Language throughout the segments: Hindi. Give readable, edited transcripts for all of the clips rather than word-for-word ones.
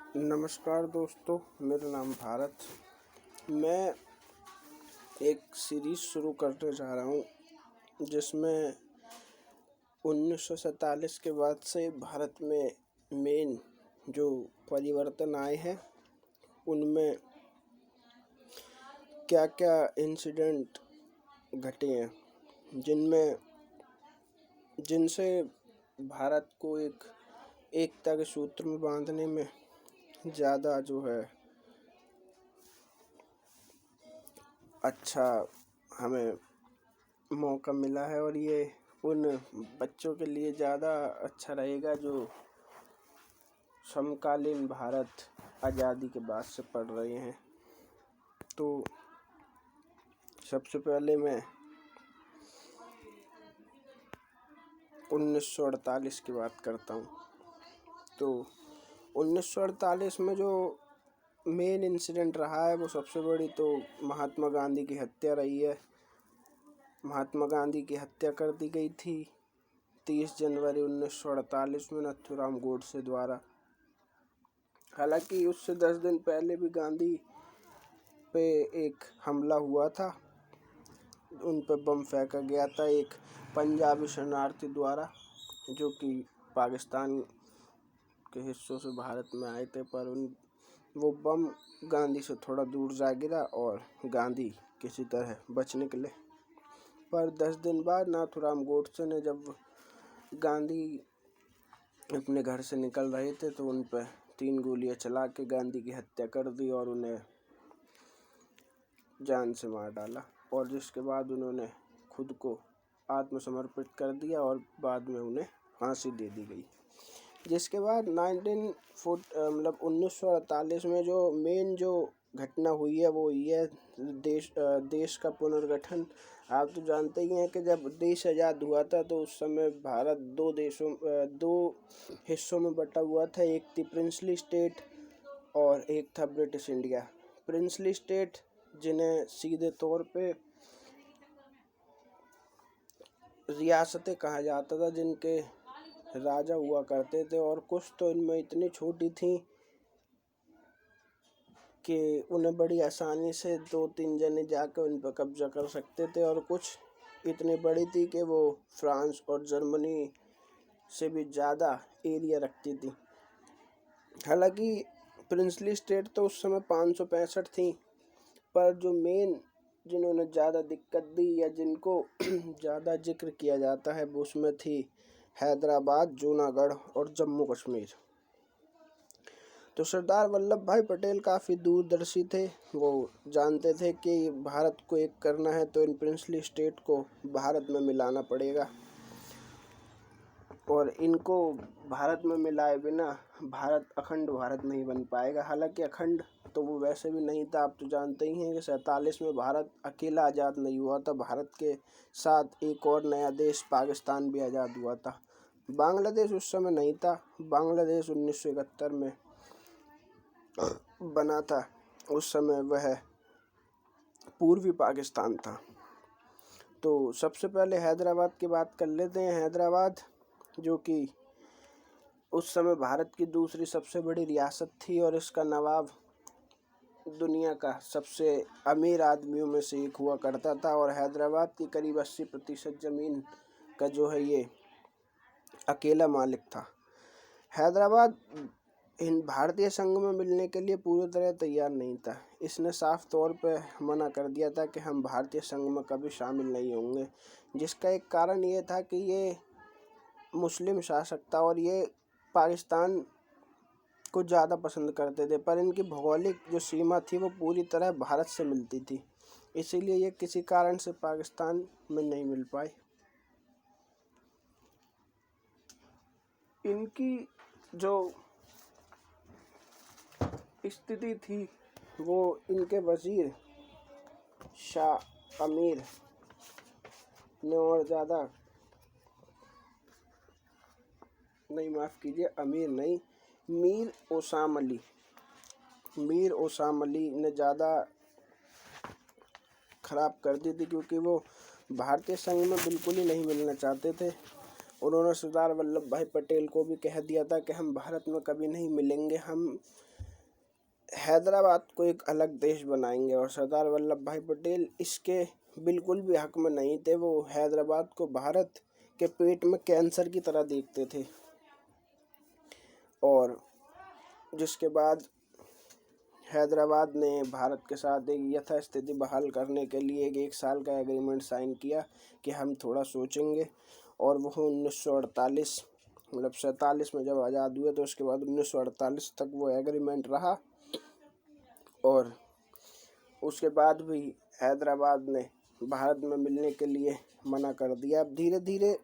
नमस्कार दोस्तों, मेरा नाम भारत। मैं एक सीरीज़ शुरू करने जा रहा हूँ जिसमें 1947 के बाद से भारत में मेन जो परिवर्तन आए हैं उनमें क्या क्या इंसिडेंट घटे हैं जिनसे भारत को एक एकता के सूत्र में बांधने में ज़्यादा जो है अच्छा हमें मौका मिला है। और ये उन बच्चों के लिए ज़्यादा अच्छा रहेगा जो समकालीन भारत आज़ादी के बाद से पढ़ रहे हैं। तो सबसे पहले मैं 1948 की बात करता हूँ। तो 1948 में जो मेन इंसिडेंट रहा है वो सबसे बड़ी तो महात्मा गांधी की हत्या रही है। महात्मा गांधी की हत्या कर दी गई थी 30 जनवरी 1948 में नाथूराम गोडसे द्वारा। हालांकि उससे 10 दिन पहले भी गांधी पे एक हमला हुआ था, उन पर बम फेंका गया था एक पंजाबी शरणार्थी द्वारा जो कि पाकिस्तान के हिस्सों से भारत में आए थे, पर वो बम गांधी से थोड़ा दूर जा गिरा और गांधी किसी तरह बच निकले। पर 10 दिन बाद नाथूराम गोडसे ने जब गांधी अपने घर से निकल रहे थे तो उन पर 3 गोलियां चला के गांधी की हत्या कर दी और उन्हें जान से मार डाला। और जिसके बाद उन्होंने खुद को आत्मसमर्पित कर दिया और बाद में उन्हें फांसी दे दी गई। जिसके बाद 1948 में जो मेन जो घटना हुई है वो ये देश का पुनर्गठन। आप तो जानते ही हैं कि जब देश आज़ाद हुआ था तो उस समय भारत दो हिस्सों में बटा हुआ था। एक थी प्रिंसली स्टेट और एक था ब्रिटिश इंडिया। प्रिंसली स्टेट जिन्हें सीधे तौर पे रियासतें कहा जाता था, जिनके राजा हुआ करते थे, और कुछ तो इनमें इतनी छोटी थी कि उन्हें बड़ी आसानी से 2-3 जने जाकर उन पर कब्जा कर सकते थे, और कुछ इतनी बड़ी थी कि वो फ्रांस और जर्मनी से भी ज़्यादा एरिया रखती थी। हालांकि प्रिंसली स्टेट तो उस समय 565 थी, पर जो मेन जिन्होंने ज़्यादा दिक्कत दी या जिनको ज़्यादा जिक्र किया जाता है वो उसमें थी हैदराबाद, जूनागढ़ और जम्मू कश्मीर। तो सरदार वल्लभ भाई पटेल काफ़ी दूरदर्शी थे। वो जानते थे कि भारत को एक करना है तो इन प्रिंसली स्टेट को भारत में मिलाना पड़ेगा, और इनको भारत में मिलाए बिना भारत अखंड भारत नहीं बन पाएगा। हालांकि अखंड तो वो वैसे भी नहीं था। आप तो जानते ही हैं कि 47 में भारत अकेला आज़ाद नहीं हुआ था, भारत के साथ एक और नया देश पाकिस्तान भी आज़ाद हुआ था। बांग्लादेश उस समय नहीं था, बांग्लादेश 1971 में बना था। उस समय वह पूर्वी पाकिस्तान था। तो सबसे पहले हैदराबाद की बात कर लेते हैं। हैदराबाद जो कि उस समय भारत की दूसरी सबसे बड़ी रियासत थी और इसका नवाब दुनिया का सबसे अमीर आदमियों में से एक हुआ करता था, और हैदराबाद की करीब 80% ज़मीन का जो है ये अकेला मालिक था। हैदराबाद भारतीय संघ में मिलने के लिए पूरी तरह तैयार नहीं था। इसने साफ तौर पर मना कर दिया था कि हम भारतीय संघ में कभी शामिल नहीं होंगे, जिसका एक कारण ये था कि ये मुस्लिम शासक था और ये पाकिस्तान को ज़्यादा पसंद करते थे, पर इनकी भौगोलिक जो सीमा थी वो पूरी तरह भारत से मिलती थी, इसीलिए ये किसी कारण से पाकिस्तान में नहीं मिल पाए। इनकी जो स्थिति थी वो इनके वजीर शाह अमीर ने और ज़्यादा नहीं, माफ़ कीजिए, अमीर नहीं, मीर ओसाम अली ने ज़्यादा ख़राब कर दी थी, क्योंकि वो भारतीय संघ में बिल्कुल ही नहीं मिलना चाहते थे। उन्होंने सरदार वल्लभ भाई पटेल को भी कह दिया था कि हम भारत में कभी नहीं मिलेंगे, हम हैदराबाद को एक अलग देश बनाएंगे, और सरदार वल्लभ भाई पटेल इसके बिल्कुल भी हक में नहीं थे। वो हैदराबाद को भारत के पेट में कैंसर की तरह देखते थे। और जिसके बाद हैदराबाद ने भारत के साथ एक यथास्थिति बहाल करने के लिए एक साल का एग्रीमेंट साइन किया कि हम थोड़ा सोचेंगे। और वो 1948 मतलब 47 में जब आज़ाद हुए, तो उसके बाद 1948 तक वो एग्रीमेंट रहा। और उसके बाद भी हैदराबाद ने भारत में मिलने के लिए मना कर दिया। अब धीरे धीरे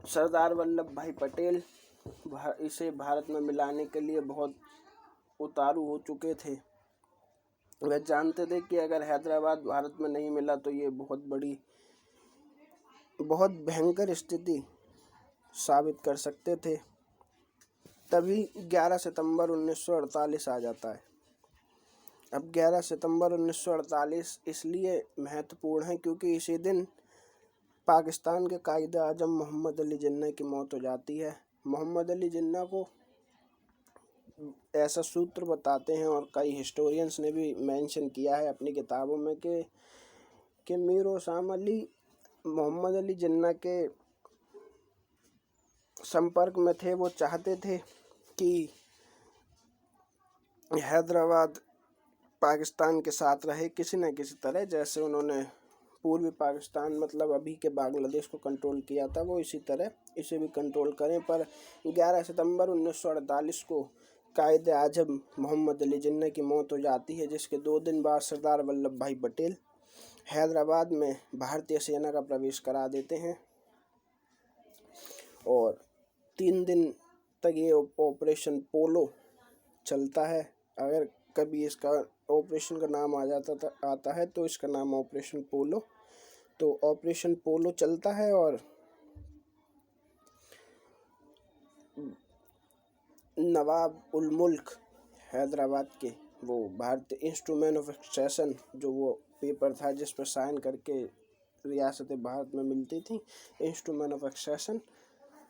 सरदार वल्लभ भाई पटेल इसे भारत में मिलाने के लिए बहुत उतारू हो चुके थे। वह जानते थे कि अगर हैदराबाद भारत में नहीं मिला तो ये बहुत भयंकर स्थिति साबित कर सकते थे। तभी 11 सितंबर 1948 आ जाता है। अब 11 सितंबर 1948 इसलिए महत्वपूर्ण है क्योंकि इसी दिन पाकिस्तान के कायदे आजम मोहम्मद अली जिन्ना की मौत हो जाती है। मोहम्मद अली जिन्ना को ऐसा सूत्र बताते हैं, और कई हिस्टोरियंस ने भी मेंशन किया है अपनी किताबों में कि मीर ओसाम अली मोहम्मद अली जिन्ना के संपर्क में थे। वो चाहते थे कि हैदराबाद पाकिस्तान के साथ रहे किसी न किसी तरह। जैसे उन्होंने पूर्वी पाकिस्तान मतलब अभी के बांग्लादेश को कंट्रोल किया था, वो इसी तरह इसे भी कंट्रोल करें। पर 11 सितंबर 1948 को कायदे आजम मोहम्मद अली जिन्ना की मौत हो जाती है, जिसके 2 दिन बाद सरदार वल्लभ भाई पटेल हैदराबाद में भारतीय सेना का प्रवेश करा देते हैं। और 3 दिन तक ये ऑपरेशन पोलो चलता है। अगर कभी इसका ऑपरेशन का नाम आता है तो इसका नाम ऑपरेशन पोलो। तो ऑपरेशन पोलो चलता है, और नवाब उल मुल्क हैदराबाद के वो भारतीय इंस्ट्रूमेंट ऑफ एक्सट्रैक्शन जो वो पेपर था जिस पर साइन करके रियासतें भारत में मिलती थी, इंस्ट्रूमेंट ऑफ एक्सट्रैक्शन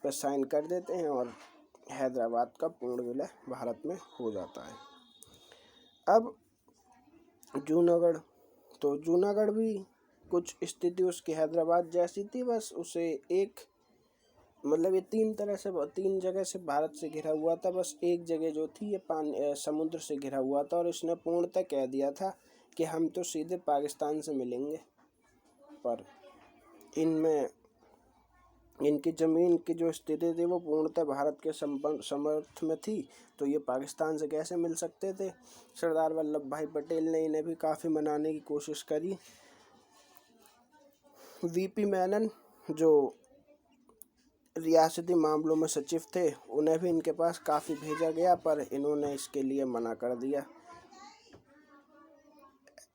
पर साइन कर देते हैं, और हैदराबाद का पूर्ण विलय भारत में हो जाता है। अब जूनागढ़, तो जूनागढ़ भी कुछ स्थिति उसकी हैदराबाद जैसी थी। बस उसे एक मतलब ये 3 जगह से भारत से घिरा हुआ था। बस एक जगह जो थी ये समुद्र से घिरा हुआ था, और इसने पूर्णतः कह दिया था कि हम तो सीधे पाकिस्तान से मिलेंगे। पर इनमें इनकी ज़मीन की जो स्थिति थी वो पूर्णतः भारत के समर्थ में थी, तो ये पाकिस्तान से कैसे मिल सकते थे। सरदार वल्लभ भाई पटेल ने इन्हें भी काफ़ी मनाने की कोशिश करी। वीपी मेनन जो रियासती मामलों में सचिव थे, उन्हें भी इनके पास काफ़ी भेजा गया, पर इन्होंने इसके लिए मना कर दिया।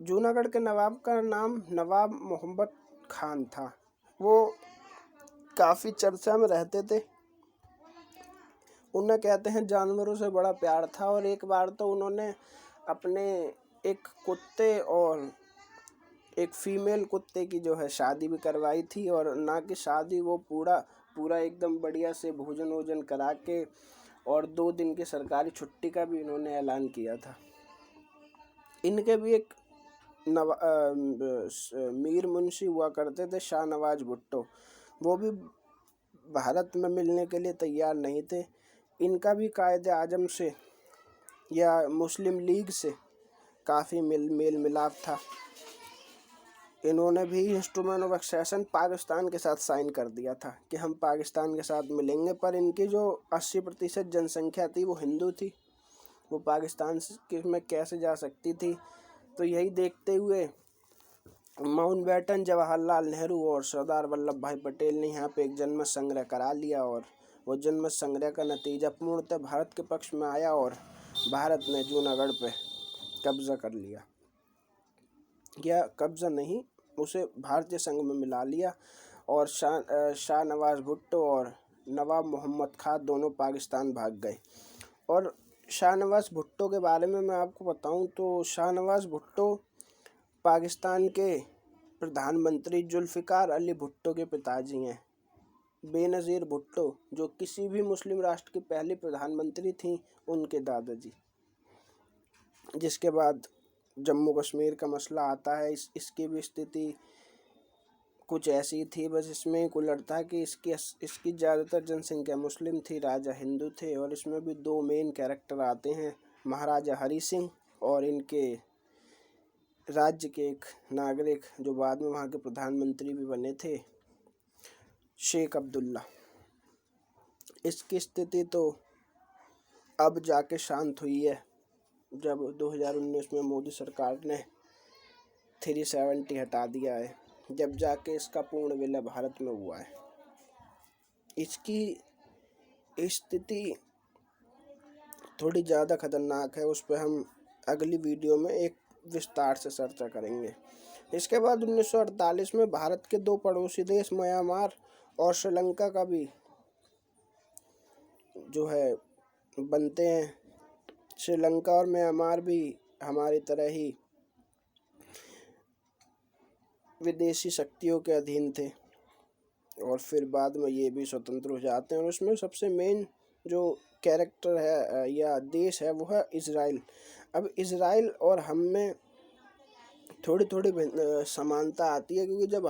जूनागढ़ के नवाब का नाम नवाब मोहम्मद खान था। वो काफ़ी चर्चा में रहते थे। उन्हें कहते हैं जानवरों से बड़ा प्यार था, और एक बार तो उन्होंने अपने एक कुत्ते और एक फीमेल कुत्ते की जो है शादी भी करवाई थी। और ना कि शादी, वो पूरा एकदम बढ़िया से भोजन वोजन करा के, और 2 दिन की सरकारी छुट्टी का भी इन्होंने ऐलान किया था। इनके भी एक मीर मुंशी हुआ करते थे, शाहनवाज भुट्टो। वो भी भारत में मिलने के लिए तैयार नहीं थे। इनका भी कायदे आजम से या मुस्लिम लीग से काफ़ी मेल मिलाप था। इन्होंने भी इंस्ट्रूमेंट ऑफ एक्सट्रैक्शन पाकिस्तान के साथ साइन कर दिया था कि हम पाकिस्तान के साथ मिलेंगे। पर इनकी जो 80% जनसंख्या थी वो हिंदू थी, वो पाकिस्तान में कैसे जा सकती थी। तो यही देखते हुए माउंटबेटन जवाहरलाल नेहरू और सरदार वल्लभ भाई पटेल ने यहाँ पे एक जनमत संग्रह करा लिया, और वो जनमत संग्रह का नतीजा पूर्णतः भारत के पक्ष में आया, और भारत ने जूनागढ़ पे कब्जा कर लिया। या कब्जा नहीं, उसे भारतीय संघ में मिला लिया, और शाहनवाज भुट्टो और नवाब मोहम्मद खान दोनों पाकिस्तान भाग गए। और शाहनवाज भुट्टो के बारे में मैं आपको बताऊं तो शाहनवाज भुट्टो पाकिस्तान के प्रधानमंत्री जुल्फ़िकार अली भुट्टो के पिताजी हैं, बेनज़ीर भुट्टो, जो किसी भी मुस्लिम राष्ट्र की पहली प्रधानमंत्री थीं, उनके दादाजी। जिसके बाद जम्मू कश्मीर का मसला आता है। इसकी भी स्थिति कुछ ऐसी थी, बस इसमें उलट था कि इसकी ज़्यादातर जनसंख्या मुस्लिम थी, राजा हिंदू थे। और इसमें भी दो मेन कैरेक्टर आते हैं, महाराजा हरी सिंह और इनके राज्य के एक नागरिक जो बाद में वहाँ के प्रधानमंत्री भी बने थे, शेख अब्दुल्ला। इसकी स्थिति तो अब जाके शांत हुई है, जब 2019 में मोदी सरकार ने 370 हटा दिया है, जब जाके इसका पूर्ण विलय भारत में हुआ है। इसकी स्थिति थोड़ी ज़्यादा खतरनाक है, उस पर हम अगली वीडियो में एक विस्तार से चर्चा करेंगे। इसके बाद 1948 में भारत के दो पड़ोसी देश म्यांमार और श्रीलंका का भी जो है बनते हैं। श्रीलंका और म्यांमार भी हमारी तरह ही विदेशी शक्तियों के अधीन थे और फिर बाद में ये भी स्वतंत्र हो जाते हैं। और उसमें सबसे मेन जो कैरेक्टर है या देश है वो है इज़राइल। अब इज़राइल और हम में थोड़ी थोड़ी समानता आती है, क्योंकि जब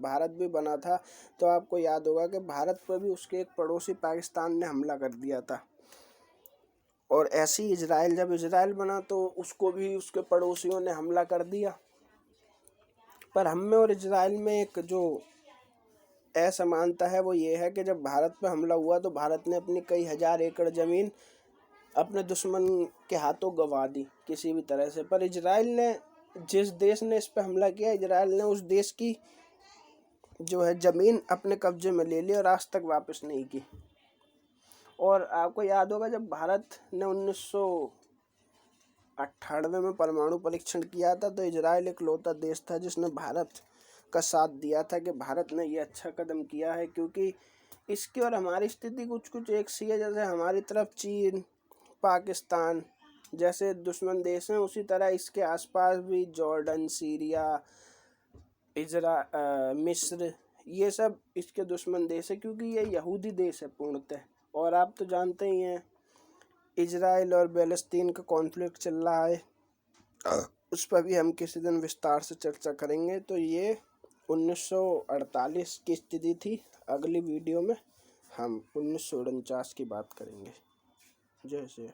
भारत भी बना था तो आपको याद होगा कि भारत पर भी उसके एक पड़ोसी पाकिस्तान ने हमला कर दिया था। और ऐसे ही जब इज़राइल बना तो उसको भी उसके पड़ोसियों ने हमला कर दिया। पर हम में और इज़राइल में एक जो असमानता है वो ये है कि जब भारत पे हमला हुआ तो भारत ने अपनी कई हजार एकड़ ज़मीन अपने दुश्मन के हाथों गंवा दी किसी भी तरह से। पर इज़राइल ने, जिस देश ने इस पे हमला किया, इज़राइल ने उस देश की जो है ज़मीन अपने कब्जे में ले ली और आज तक वापस नहीं की। और आपको याद होगा जब भारत ने 1998 में परमाणु परीक्षण किया था तो इज़राइल इकलौता देश था जिसने भारत का साथ दिया था कि भारत ने ये अच्छा कदम किया है, क्योंकि इसकी और हमारी स्थिति कुछ एक सी है। जैसे हमारी तरफ चीन, पाकिस्तान जैसे दुश्मन देश हैं, उसी तरह इसके आसपास भी जॉर्डन, सीरिया, मिस्र, ये सब इसके दुश्मन देश है, क्योंकि ये यहूदी देश है पूर्णतः। और आप तो जानते ही हैं इज़राइल और फ़लस्तीन का कॉन्फ्लिक्ट चल रहा है, उस पर भी हम किसी दिन विस्तार से चर्चा करेंगे। तो ये 1948 की स्थिति थी। अगली वीडियो में हम 1949 की बात करेंगे। जय श्री